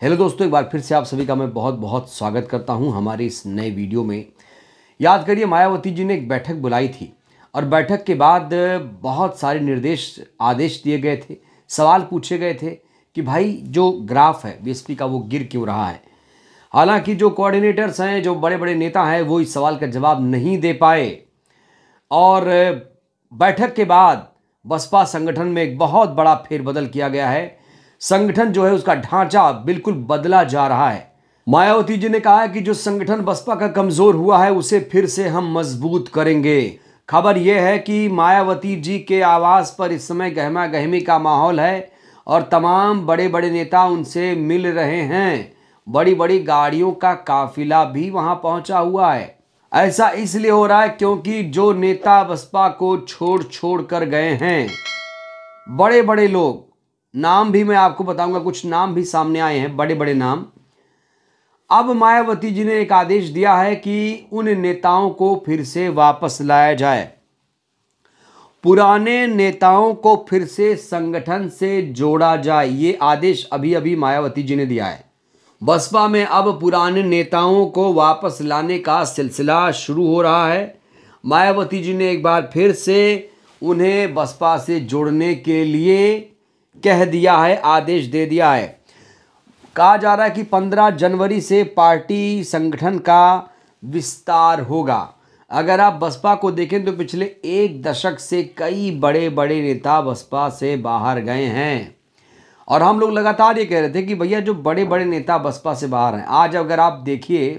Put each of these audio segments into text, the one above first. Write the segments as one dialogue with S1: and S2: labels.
S1: Hello दोस्तों, एक बार फिर से आप सभी का मैं बहुत बहुत स्वागत करता हूं हमारे इस नए वीडियो में। याद करिए, मायावती जी ने एक बैठक बुलाई थी और बैठक के बाद बहुत सारे आदेश दिए गए थे, सवाल पूछे गए थे कि भाई जो ग्राफ है बीएसपी का वो गिर क्यों रहा है। हालांकि जो कोऑर्डिनेटर्स हैं, जो बड़े बड़े नेता हैं, वो इस सवाल का जवाब नहीं दे पाए और बैठक के बाद बसपा संगठन में एक बहुत बड़ा फेरबदल किया गया है। संगठन जो है उसका ढांचा बिल्कुल बदला जा रहा है। मायावती जी ने कहा है कि जो संगठन बसपा का कमजोर हुआ है उसे फिर से हम मजबूत करेंगे। खबर यह है कि मायावती जी के आवास पर इस समय गहमा गहमी का माहौल है और तमाम बड़े बड़े नेता उनसे मिल रहे हैं। बड़ी बड़ी गाड़ियों का काफिला भी वहां पहुंचा हुआ है। ऐसा इसलिए हो रहा है क्योंकि जो नेता बसपा को छोड़ छोड़ कर गए हैं, बड़े बड़े लोग, नाम भी मैं आपको बताऊंगा, कुछ नाम भी सामने आए हैं, बड़े बड़े नाम। अब मायावती जी ने एक आदेश दिया है कि उन नेताओं को फिर से वापस लाया जाए, पुराने नेताओं को फिर से संगठन से जोड़ा जाए। ये आदेश अभी अभी मायावती जी ने दिया है। बसपा में अब पुराने नेताओं को वापस लाने का सिलसिला शुरू हो रहा है। मायावती जी ने एक बार फिर से उन्हें बसपा से जोड़ने के लिए कह दिया है, आदेश दे दिया है। कहा जा रहा है कि 15 जनवरी से पार्टी संगठन का विस्तार होगा। अगर आप बसपा को देखें तो पिछले एक दशक से कई बड़े बड़े नेता बसपा से बाहर गए हैं और हम लोग लगातार ये कह रहे थे कि भैया जो बड़े बड़े नेता बसपा से बाहर हैं, आज अगर आप देखिए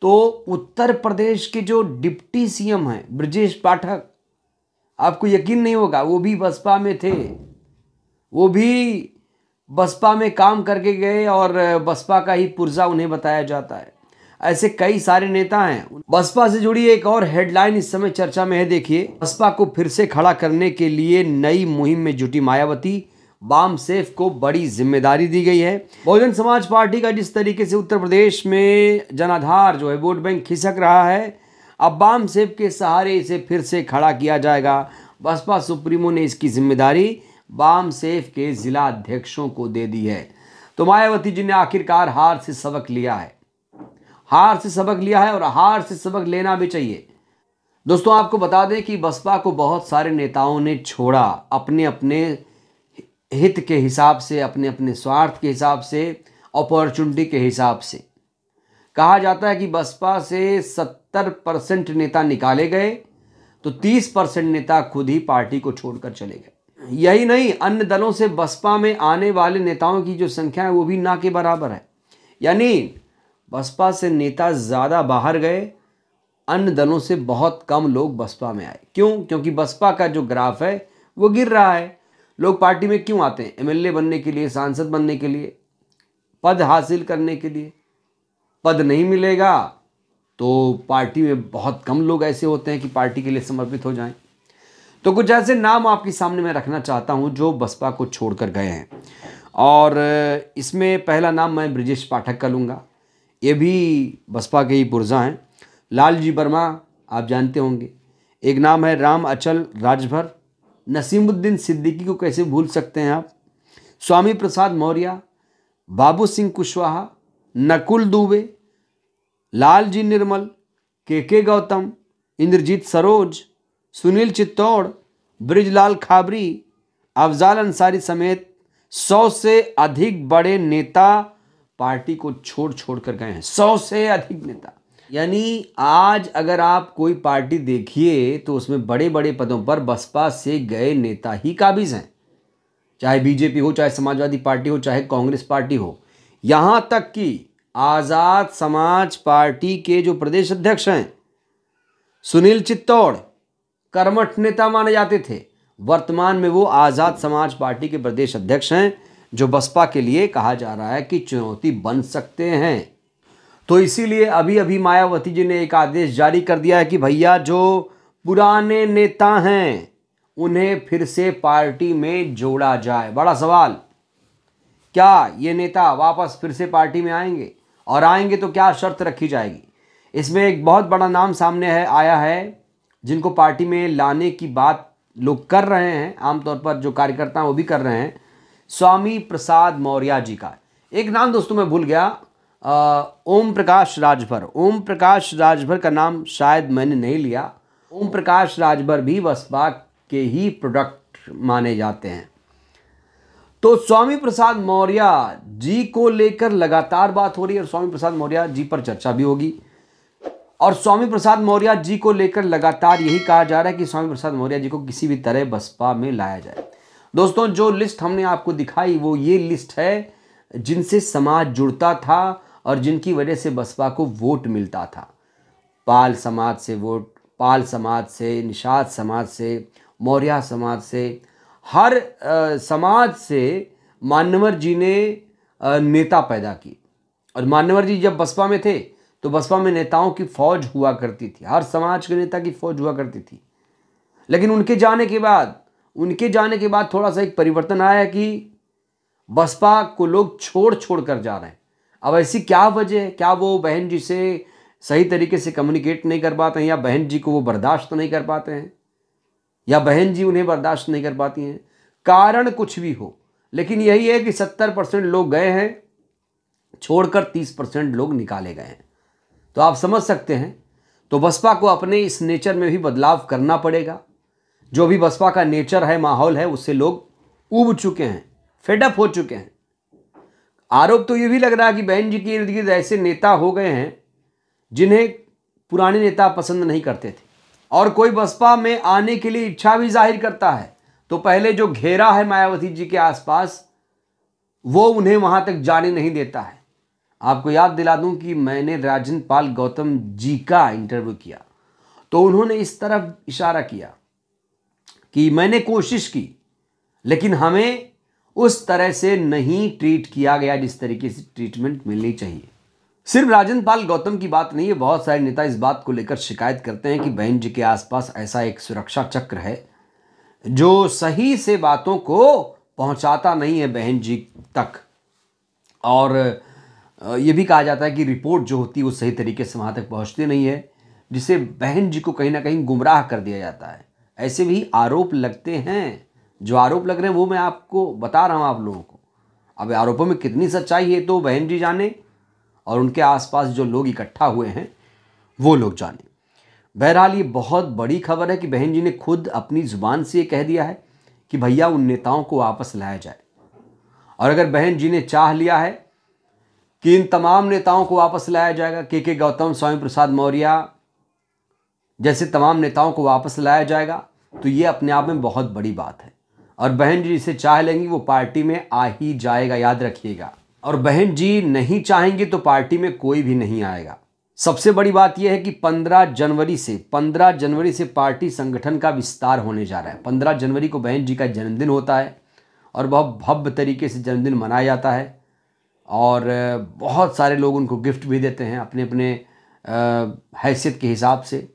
S1: तो उत्तर प्रदेश के जो डिप्टी सीएम हैं ब्रजेश पाठक, आपको यकीन नहीं होगा, वो भी बसपा में थे, वो भी बसपा में काम करके गए और बसपा का ही पुर्जा उन्हें बताया जाता है। ऐसे कई सारे नेता हैं। बसपा से जुड़ी एक और हेडलाइन इस समय चर्चा में है। देखिए, बसपा को फिर से खड़ा करने के लिए नई मुहिम में जुटी मायावती। बाम सेफ को बड़ी जिम्मेदारी दी गई है। बहुजन समाज पार्टी का जिस तरीके से उत्तर प्रदेश में जनाधार जो है वोट बैंक खिसक रहा है, अब बाम सेफ के सहारे इसे फिर से खड़ा किया जाएगा। बसपा सुप्रीमो ने इसकी जिम्मेदारी बाम सेफ के जिला अध्यक्षों को दे दी है। तो मायावती जी ने आखिरकार हार से सबक लिया है, हार से सबक लिया है और हार से सबक लेना भी चाहिए। दोस्तों, आपको बता दें कि बसपा को बहुत सारे नेताओं ने छोड़ा, अपने अपने हित के हिसाब से, अपने अपने स्वार्थ के हिसाब से, अपॉर्चुनिटी के हिसाब से। कहा जाता है कि बसपा से 70% नेता निकाले गए तो 30% नेता खुद ही पार्टी को छोड़कर चले गए। यही नहीं, अन्य दलों से बसपा में आने वाले नेताओं की जो संख्या है वो भी ना के बराबर है। यानी बसपा से नेता ज़्यादा बाहर गए, अन्य दलों से बहुत कम लोग बसपा में आए। क्यों? क्योंकि बसपा का जो ग्राफ है वो गिर रहा है। लोग पार्टी में क्यों आते हैं? एमएलए बनने के लिए, सांसद बनने के लिए, पद हासिल करने के लिए। पद नहीं मिलेगा तो पार्टी में बहुत कम लोग ऐसे होते हैं कि पार्टी के लिए समर्पित हो जाएं। तो कुछ ऐसे नाम आपके सामने मैं रखना चाहता हूं जो बसपा को छोड़कर गए हैं और इसमें पहला नाम मैं ब्रजेश पाठक का लूँगा। ये भी बसपा के ही पुर्जा हैं। लालजी वर्मा आप जानते होंगे। एक नाम है राम अचल राजभर। नसीमुद्दीन सिद्दीकी को कैसे भूल सकते हैं आप। स्वामी प्रसाद मौर्य, बाबू सिंह कुशवाहा, नकुल दुबे, लालजी निर्मल, के गौतम, इंद्रजीत सरोज, सुनील चित्तौड़, ब्रिजलाल खाबरी, अफजाल अंसारी समेत 100 से अधिक बड़े नेता पार्टी को छोड़ छोड़ कर गए हैं। 100 से अधिक नेता। यानी आज अगर आप कोई पार्टी देखिए तो उसमें बड़े बड़े पदों पर बसपा से गए नेता ही काबिज हैं, चाहे बीजेपी हो, चाहे समाजवादी पार्टी हो, चाहे कांग्रेस पार्टी हो। यहाँ तक कि आज़ाद समाज पार्टी के जो प्रदेश अध्यक्ष हैं सुनील चित्तौड़, कर्मठ नेता माने जाते थे, वर्तमान में वो आज़ाद समाज पार्टी के प्रदेश अध्यक्ष हैं, जो बसपा के लिए कहा जा रहा है कि चुनौती बन सकते हैं। तो इसीलिए अभी अभी मायावती जी ने एक आदेश जारी कर दिया है कि भैया जो पुराने नेता हैं उन्हें फिर से पार्टी में जोड़ा जाए। बड़ा सवाल, क्या ये नेता वापस फिर से पार्टी में आएंगे? और आएंगे तो क्या शर्त रखी जाएगी? इसमें एक बहुत बड़ा नाम सामने आया है जिनको पार्टी में लाने की बात लोग कर रहे हैं, आमतौर पर जो कार्यकर्ता हैं वो भी कर रहे हैं। स्वामी प्रसाद मौर्य जी का एक नाम दोस्तों मैं भूल गया, ओम प्रकाश राजभर। ओम प्रकाश राजभर का नाम शायद मैंने नहीं लिया। ओम प्रकाश राजभर भी बसपा के ही प्रोडक्ट माने जाते हैं। तो स्वामी प्रसाद मौर्य जी को लेकर लगातार बात हो रही है और स्वामी प्रसाद मौर्य जी पर चर्चा भी होगी। और स्वामी प्रसाद मौर्य जी को लेकर लगातार यही कहा जा रहा है कि स्वामी प्रसाद मौर्य जी को किसी भी तरह बसपा में लाया जाए। दोस्तों जो लिस्ट हमने आपको दिखाई वो ये लिस्ट है जिनसे समाज जुड़ता था और जिनकी वजह से बसपा को वोट मिलता था। पाल समाज से वोट, पाल समाज से, निषाद समाज से, मौर्य समाज से, हर समाज से मान्यवर जी ने नेता पैदा की। और मान्यवर जी जब बसपा में थे तो बसपा में नेताओं की फौज हुआ करती थी, हर समाज के नेता की फौज हुआ करती थी। लेकिन उनके जाने के बाद थोड़ा सा एक परिवर्तन आया कि बसपा को लोग छोड़ कर जा रहे हैं। अब ऐसी क्या वजह है? क्या वो बहन जी से सही तरीके से कम्युनिकेट नहीं कर पाते हैं, या बहन जी को वो बर्दाश्त नहीं कर पाते हैं, या बहन जी उन्हें बर्दाश्त नहीं कर पाती हैं? कारण कुछ भी हो, लेकिन यही है कि 70% लोग गए हैं, छोड़कर 30% लोग निकाले गए हैं। तो आप समझ सकते हैं। तो बसपा को अपने इस नेचर में भी बदलाव करना पड़ेगा। जो भी बसपा का नेचर है, माहौल है, उससे लोग ऊब चुके हैं, फेडअप हो चुके हैं। आरोप तो ये भी लग रहा है कि बहन जी के इर्द गिर्द ऐसे नेता हो गए हैं जिन्हें पुराने नेता पसंद नहीं करते थे, और कोई बसपा में आने के लिए इच्छा भी जाहिर करता है तो पहले जो घेरा है मायावती जी के आसपास वो उन्हें वहां तक जाने नहीं देता है। आपको याद दिला दूं कि मैंने राजन पाल गौतम जी का इंटरव्यू किया तो उन्होंने इस तरफ इशारा किया कि मैंने कोशिश की लेकिन हमें उस तरह से नहीं ट्रीट किया गया जिस तरीके से ट्रीटमेंट मिलनी चाहिए। सिर्फ राजन पाल गौतम की बात नहीं है, बहुत सारे नेता इस बात को लेकर शिकायत करते हैं कि बहन जी के आसपास ऐसा एक सुरक्षा चक्र है जो सही से बातों को पहुंचाता नहीं है बहन जी तक। और ये भी कहा जाता है कि रिपोर्ट जो होती है वो सही तरीके से वहाँ तक पहुँचती नहीं है, जिससे बहन जी को कहीं ना कहीं गुमराह कर दिया जाता है। ऐसे भी आरोप लगते हैं, जो आरोप लग रहे हैं वो मैं आपको बता रहा हूँ आप लोगों को। अब आरोपों में कितनी सच्चाई है तो बहन जी जाने और उनके आसपास जो लोग इकट्ठा हुए हैं वो लोग जाने। बहरहाल ये बहुत बड़ी खबर है कि बहन जी ने खुद अपनी ज़ुबान से ये कह दिया है कि भैया उन नेताओं को वापस लाया जाए। और अगर बहन जी ने चाह लिया है कि इन तमाम नेताओं को वापस लाया जाएगा, के गौतम, स्वामी प्रसाद मौर्य जैसे तमाम नेताओं को वापस लाया जाएगा, तो ये अपने आप में बहुत बड़ी बात है। और बहन जी इसे चाह लेंगी वो पार्टी में आ ही जाएगा, याद रखिएगा। और बहन जी नहीं चाहेंगे तो पार्टी में कोई भी नहीं आएगा। सबसे बड़ी बात यह है कि 15 जनवरी से पार्टी संगठन का विस्तार होने जा रहा है। 15 जनवरी को बहन जी का जन्मदिन होता है और बहुत भव्य तरीके से जन्मदिन मनाया जाता है और बहुत सारे लोग उनको गिफ्ट भी देते हैं अपने अपने हैसियत के हिसाब से।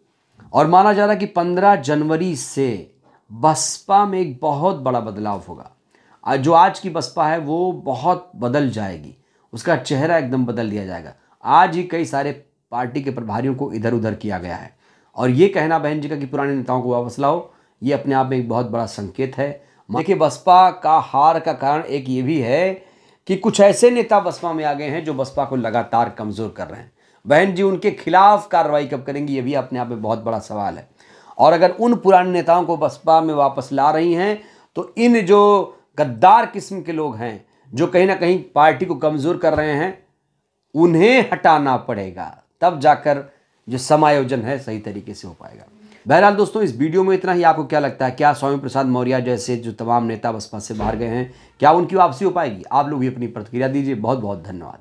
S1: और माना जा रहा है कि 15 जनवरी से बसपा में एक बहुत बड़ा बदलाव होगा। जो आज की बसपा है वो बहुत बदल जाएगी, उसका चेहरा एकदम बदल दिया जाएगा। आज ही कई सारे पार्टी के प्रभारियों को इधर उधर किया गया है और ये कहना बहन जी का कि पुराने नेताओं को वापस लाओ, ये अपने आप में एक बहुत बड़ा संकेत है। देखिए, बसपा का हार का कारण एक ये भी है कि कुछ ऐसे नेता बसपा में आ गए हैं जो बसपा को लगातार कमज़ोर कर रहे हैं। बहन जी उनके खिलाफ कार्रवाई कब करेंगी, ये भी अपने आप में बहुत बड़ा सवाल है। और अगर उन पुराने नेताओं को बसपा में वापस ला रही हैं तो इन जो गद्दार किस्म के लोग हैं जो कहीं ना कहीं पार्टी को कमज़ोर कर रहे हैं उन्हें हटाना पड़ेगा, तब जाकर जो समायोजन है सही तरीके से हो पाएगा। बहरहाल दोस्तों, इस वीडियो में इतना ही। आपको क्या लगता है, क्या स्वामी प्रसाद मौर्य जैसे जो तमाम नेता बसपा से बाहर गए हैं, क्या उनकी वापसी हो पाएगी? आप लोग भी अपनी प्रतिक्रिया दीजिए। बहुत बहुत धन्यवाद।